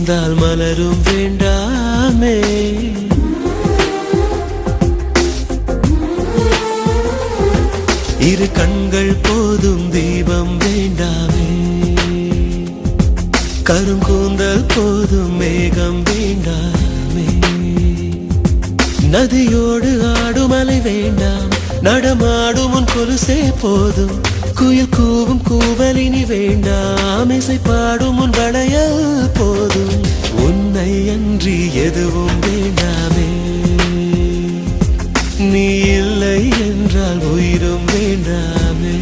இருந்தால் மலரும் வேண்டாமே. இரு கண்கள் போதும் தீபம் வேண்டாமே. கருங்கூந்தல் போதும் மேகம் வேண்டாமே. நதியோடு ஆடுமலை வேண்டாம். நடமாடும் உன் கொலுசே போதும். குயில் கூவும் கூவலினி வேண்டாம். இசை பாடும் உன் வளையல் போதும். உன்னை அன்றி எதுவும் வேண்டாமே. நீ இல்லை என்றால் உயிரும் வேண்டாமே.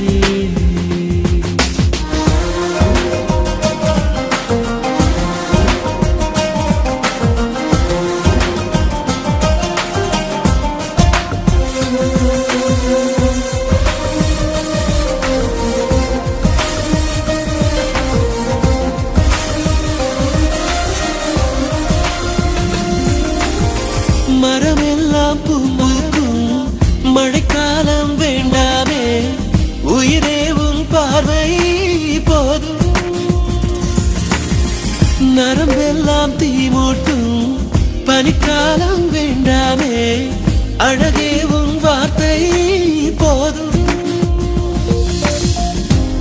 மரமெல்லாம் பூக்கும் மழைக்காலம் வேண்டாமே. உயிரே உன் பார்வை போதும். நரம்பெல்லாம் தீமூட்டும் பனிக்காலம் வேண்டாமே. அழகே உன் வார்த்தை போதும்.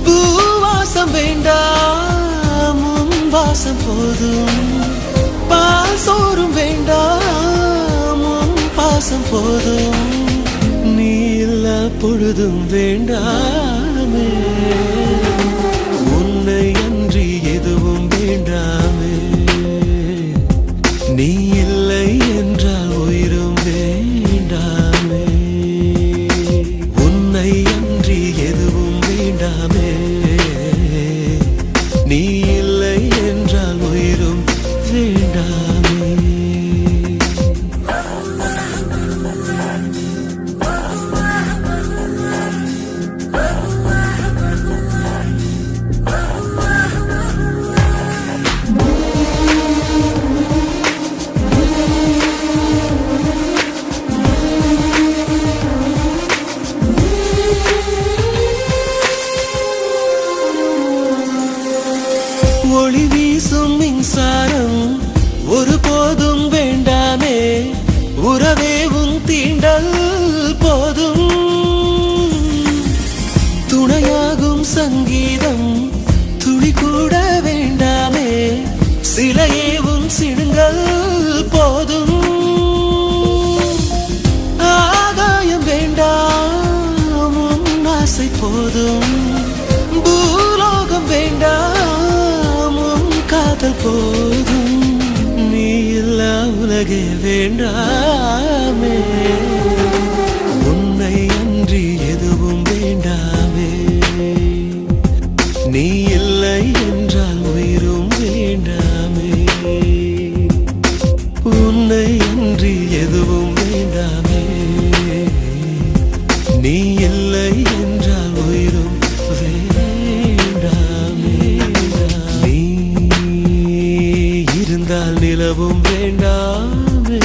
பூவாசம் வேண்டாம், உன் வாசம் போதும். பால் சோறும் வேண்டாம், பாசம் போதும். நீ இல்லா பொழுதும் வேண்டாமே. உன்னை அன்றி எதுவும் வேண்டாமே. நீ இல்லை என்றால் உயிரும் வேண்டாமே. உன்னை அன்றி எதுவும் வேண்டாமே. நீ இல்லை என்றால் உயிரும் வேண்டாமே. ஒளி வீசும் மின்சாரம் ஒருபோதும் வேண்டாமே. உறவே உன் தீண்டல் போதும். துணையாகும் சங்கீதம் துளி கூட வேண்டாமே. சிலையே உன் சிடுங்கள் போதும். ஆகாயம் வேண்டாம், உன் ஆசை போதும். பூலோகம் வேண்டாம், காதல் போதும். நீ இல்லா உலகே வேண்டாமே. உன்னை அன்றி எதுவும் வேண்டாமே. நீ இல்லை என்றால் உயிரும் வேண்டாமே. உன்னை அன்றி எதுவும் வேண்டாமே. நீ இல்லை என்றால் உயிரும் வேண்டாமே. நீ இருந்தால் நிலவும் வேண்டாமே.